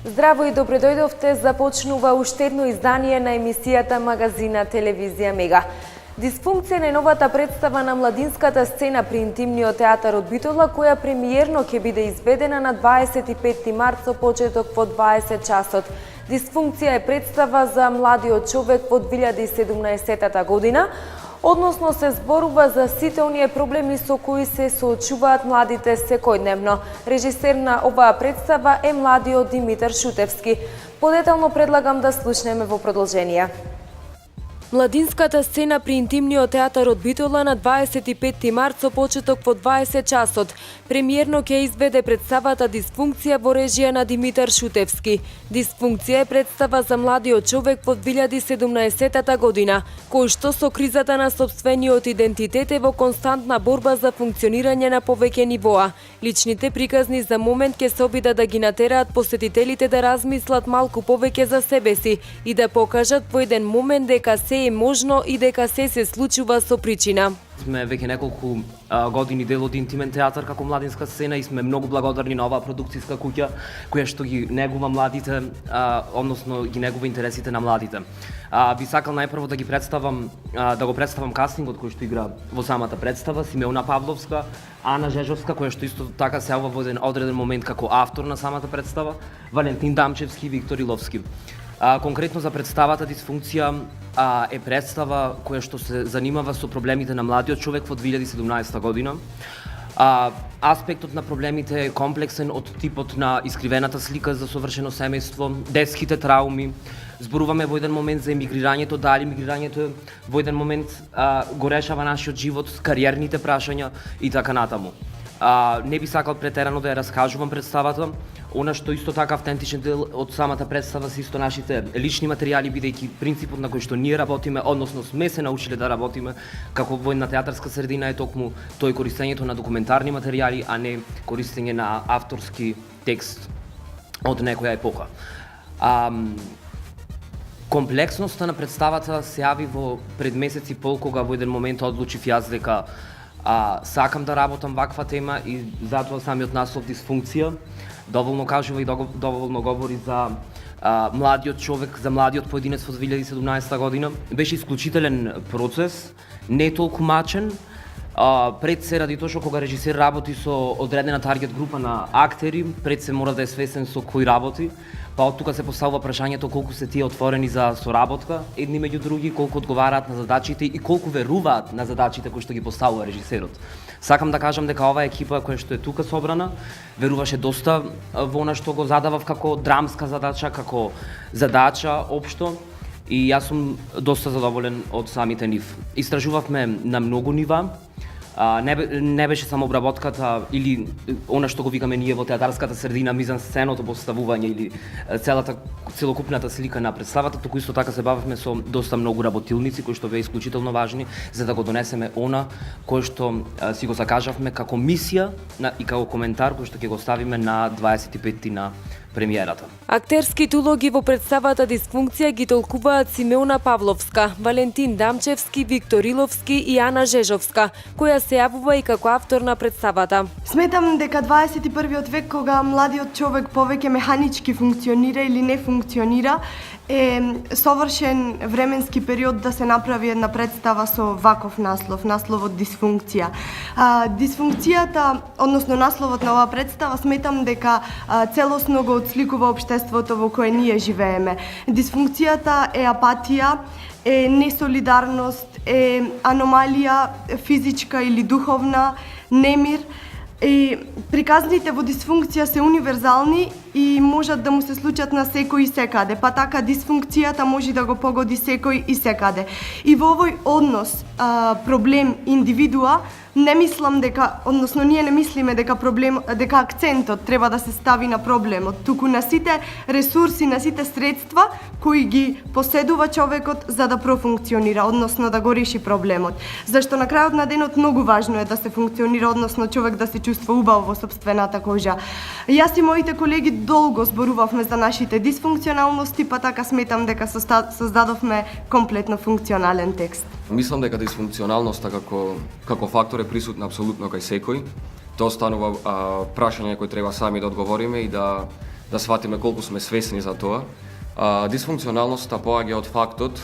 Здраво и добре дојдовте, започнува уште едно издание на емисијата Магазина Телевизија Мега. Дисфункција на новата представа на младинската сцена при интимниот театар од Битола, која премиерно ќе биде изведена на 25 март со почеток во 20 часот. Дисфункција е представа за младиот човек во 2017 година, односно се зборува за сите оние проблеми со кои се соочуваат младите секојдневно. Режисер на оваа представа е младиот Димитар Шутевски. Подетално предлагам да слушнеме во продолжение. Младинската сцена при интимниот театар од Битола на 25 март со почеток во 20 часот. Премиерно ќе изведе представата Дисфункција во режија на Димитар Шутевски. Дисфункција е представа за младиот човек во 2017 година, кој што со кризата на сопствениот идентитет е во константна борба за функционирање на повеќе нивоа. Личните приказни за момент ќе се обидат да ги натераат посетителите да размислат малку повеќе за себе си и да покажат во еден момент дека се е можно и дека се случува со причина. Сме веќе неколку години дел од интимен театар како младинска сцена и сме многу благодарни на оваа продукцијска куќа која што ги негува младите, односно ги негува интересите на младите. Би сакал најпрво да го представам кастингот кој што игра во самата представа: Симеона Павловска, Ана Жежовска, која што исто така се јавува во еден одреден момент како автор на самата представа, Валентин Дамчевски и Виктор Иловски. Конкретно за представата Дисфункција е представа која што се занимава со проблемите на младиот човек во 2017 година. Аспектот на проблемите е комплексен од типот на искривената слика за совршено семејство, детските трауми. Зборуваме во еден момент за емигрирањето, дали емигрирањето во еден момент го решава нашиот живот, кариерните прашања и така натаму. Не би сакал претерано да ја раскажувам представата. Она што исто така автентичен дел од самата представа се исто нашите лични материјали, бидејќи принципот на кој што ние работиме, односно сме се научиле да работиме како во една театарска средина е токму тој користењето на документарни материјали, а не користење на авторски текст од некоја епока. Комплексноста на представата се јави во пред месец и пол, кога во еден момент одлучив јас дека сакам да работам ваква тема и затоа самиот наслов Дисфункција доволно кажува и доволно говори за младиот човек, за младиот поединец во 2017 година. Беше исклучителен процес, не толку мачен, пред се ради тоа што кога режисер работи со одредена таргет група на актери, пред се мора да е свесен со кој работи, па од тука се поставува прашањето колку се тие отворени за соработка едни меѓу други, колку одговараат на задачите и колку веруваат на задачите кои што ги поставува режисерот. Сакам да кажам дека оваа екипа која што е тука собрана веруваше доста во она што го задавав како драмска задача, како задача општо, и јас сум доста задоволен од самите нив. Истражувавме на многу нива. Не беше само обработката или она што го викаме ние во театарската средина мизансценото поставување или целокупната слика на представата, туку исто така се бавевме со доста многу работилници кои што беа исклучително важни за да го донесеме она кој што си го закажавме како мисија и како коментар кој што ќе го ставиме на 25 на премиерата. Актерските улоги во представата Дисфункција ги толкуваат Симеона Павловска, Валентин Дамчевски, Виктор Иловски и Ана Жежовска, која се јавува и како автор на представата. Сметам дека 21 век, кога младиот човек повеќе механички функционира или не функционира, е совршен временски период да се направи една представа со ваков наслов, насловот Дисфункција. Дисфункцијата, односно насловот на оваа представа, сметам дека целосно го отсликува општеството во кое ние живееме. Дисфункцијата е апатија, е несолидарност, е аномалија физичка или духовна, немир. И приказните во Дисфункција се универзални и можат да му се случат на секој и секаде, па така Дисфункцијата може да го погоди секој и секаде. И во овој однос проблем индивидуа, не мислам дека, односно ние не мислиме дека акцентот треба да се стави на проблемот, туку на сите ресурси, на сите средства кои ги поседува човекот за да профункционира, односно да го реши проблемот. Зашто на крајот на денот многу важно е да се функционира, односно човек да се чувствува убаво во сопствената кожа. Јас и моите колеги долго зборувавме за нашите дисфункционалности, па така сметам дека создадовме комплетно функционален текст. Мислам дека дисфункционалноста како фактор е присутна апсолутно кај секој. Тоа станува прашање кој треба сами да одговориме и да да сватиме колку сме свесни за тоа. Дисфункционалноста поаѓа од фактот,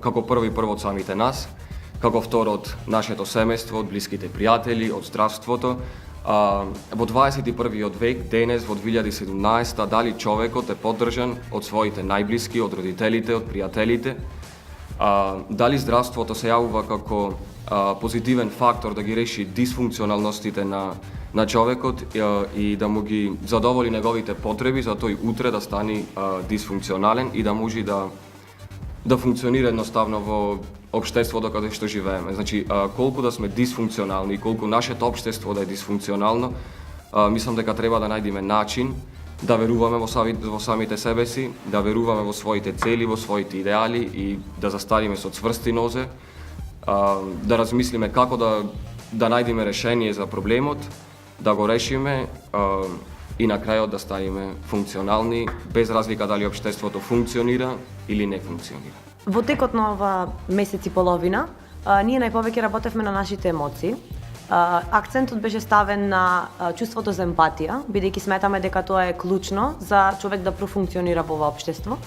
како прво од самите нас, како второ од нашето семејство, од блиските пријатели, од здравството. Во 21. век, денес, во 2017, дали човекот е поддржан од своите најблиски, од родителите, од пријателите, дали здравството се јавува како позитивен фактор да ги реши дисфункционалностите на човекот и да му ги задоволи неговите потреби за тој утре да стане дисфункционален и да може да функционира едноставно во општеството каде што живееме. Значи, колку да сме дисфункционални и колку нашето општество да е дисфункционално, мислам дека треба да најдеме начин да веруваме во самите себе си, да веруваме во своите цели, во своите идеали и да заставиме со цврсти нозе, да размислиме како да најдеме решение за проблемот, да го решиме и на крајот да ставиме функционални, без разлика дали општеството функционира или не функционира. Во текот на ова месец и половина, ние најповеќе работевме на нашите емоции. Акцентот беше ставен на чувството за емпатија, бидејќи сметаме дека тоа е клучно за човек да профункционира во ова општество.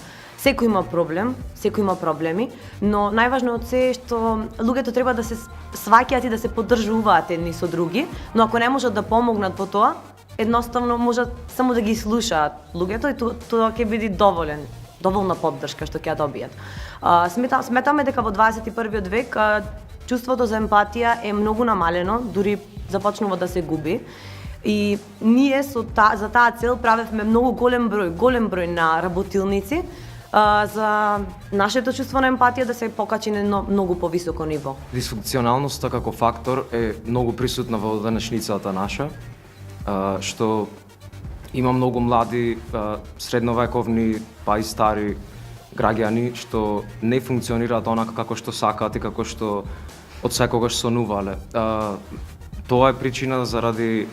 Секој има проблем, секој има проблеми, но најважно од се е што луѓето треба да се сваќаат и да се поддржуваат едни со други, но ако не можат да помогнат во тоа, едноставно можат само да ги слушаат луѓето и тоа ќе биде доволна поддршка што ќе ја добијат. Сметаме дека во 21. век чувството за емпатија е многу намалено, дури започнува да се губи. И ние за таа цел правевме многу голем број на работилници за нашето чувство на емпатија да се покачи на многу повисоко ниво. Дисфункционалноста како фактор е многу присутна во денешницата наша, што има многу млади, средновековни, па и стари граѓани што не функционираат онака како што сакаат и како што од секогаш сонувале. Тоа е причина заради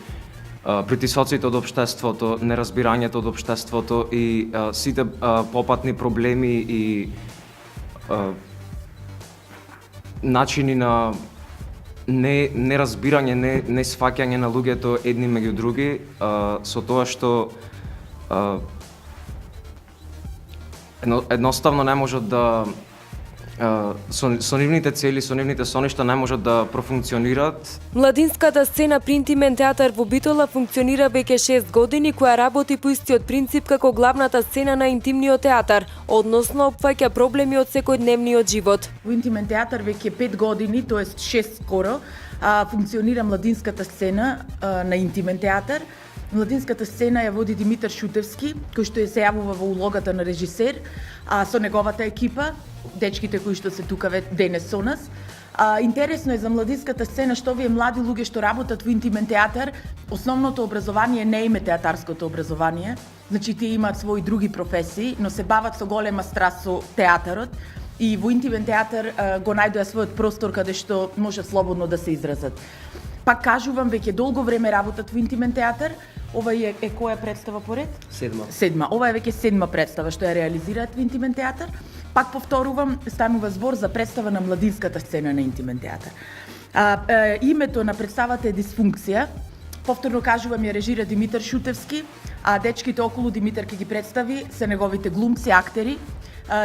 притисоците од општеството, неразбирањето од општеството и сите попатни проблеми и начини на неразбирање, не сваќање на луѓето едни меѓу други, со тоа што едноставно не можат да со нивните цели, со нивните соништа не можат да профункционираат. Младинската сцена при Интимен театар во Битола функционира веќе 6 години, која работи по истиот принцип како главната сцена на интимниот театар, односно опфаќа проблеми од секојдневниот живот. Во Интимен театар веќе 5 години, тоест 6 скоро, функционира младинската сцена на Интимен театар. Младинската сцена ја води Димитар Шутевски, кој што се јавува во улогата на режисер, со неговата екипа, дечките кои што се тука денес со нас. Интересно е за младинската сцена што овие млади луѓе што работат во Интимен театар, основното образование не е театарското образование, значи тие имаат своји други професии, но се бават со голема страст со театарот и во Интимен театар го најдоа својот простор каде што може слободно да се изразат. Пак кажувам, веќе долго време работат во Интимен театар. Ова е која представа поред? Седма. Ова е веќе 7-ма представа што ја реализираат во Интимен театар. Пак повторувам, станува збор за представа на младинската сцена на Интимен театар. Името на представата е Дисфункција. Повторно кажувам, ја режира Димитар Шутевски, а дечките околу Димитар ќе ги представи се неговите глумци, актери.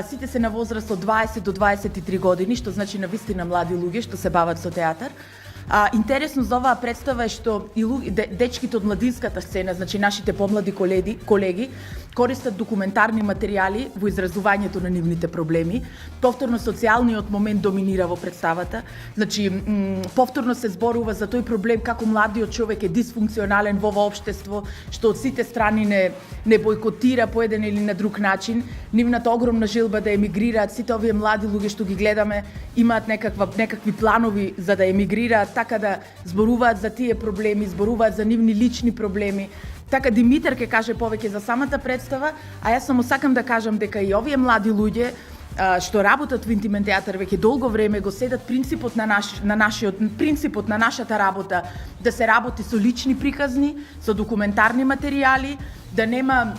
Сите се на возраст од 20 до 23 години, што значи навистина млади луѓе што се бават со театар. Интересно за оваа представа е што и дечките од младинската сцена, значи нашите помлади колеги, користат документарни материјали во изразувањето на нивните проблеми. Повторно социјалниот момент доминира во представата. Значи, повторно се зборува за тој проблем како младиот човек е дисфункционален во ова општество, што од сите страни не бойкотира по еден или на друг начин. Нивната огромна желба да емигрираат, сите овие млади луѓе што ги гледаме имаат некакви планови за да емигрираат, така да зборуваат за тие проблеми, зборуваат за нивни лични проблеми. Така Димитар ќе каже повеќе за самата представа, а јас само сакам да кажам дека и овие млади луѓе што работат во Интимен театар веќе долго време го седат принципот на нашата работа, да се работи со лични приказни, со документарни материјали, да нема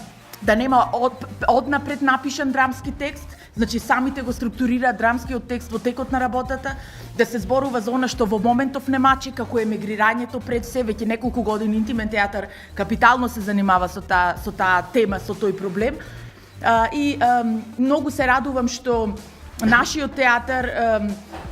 однапред напишан драмски текст, Значи самите го структурираат драмскиот текст во текот на работата, да се зборува за она што во моментов не мачи, како емигрирањето пред се, веќе неколку години интимен театар капитално се занимава со таа тема, со тој проблем. Многу се радувам што нашиот театар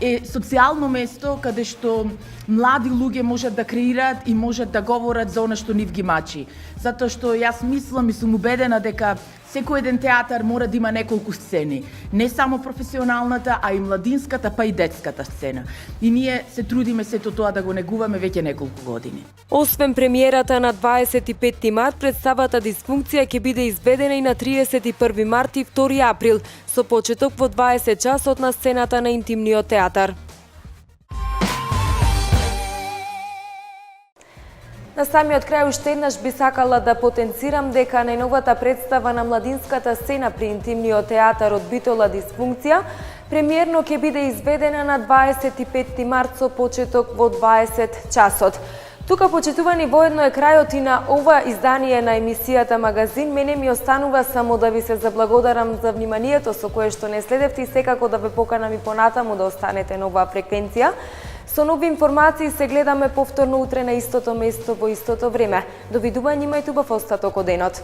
е социјално место каде што млади луѓе можат да креираат и можат да говорат за она што нив ги мачи. Затоа што јас мислам и сум убедена дека секој еден театар мора да има неколку сцени. Не само професионалната, а и младинската, па и детската сцена. И ние се трудиме сето тоа да го негуваме веќе неколку години. Освен премиерата на 25 март, представата Дисфункција ќе биде изведена и на 31 март и 2 април, со почеток во 20 часот на сцената на Интимниот театар. На самиот крај уште еднаш би сакала да потенцирам дека најновата представа на младинската сцена при Интимниот театар од Битола Дисфункција премиерно ќе биде изведена на 25 март со почеток во 20 часот. Тука, почитувани, воедно е крајот и на ова издание на емисијата Магазин. Мене ми останува само да ви се заблагодарам за вниманието со кое што не следевте и секако да ве поканам и понатаму да останете на оваа фреквенција. Со нови информации се гледаме повторно утре на истото место во истото време. Довидување, имајте убав остаток од денот.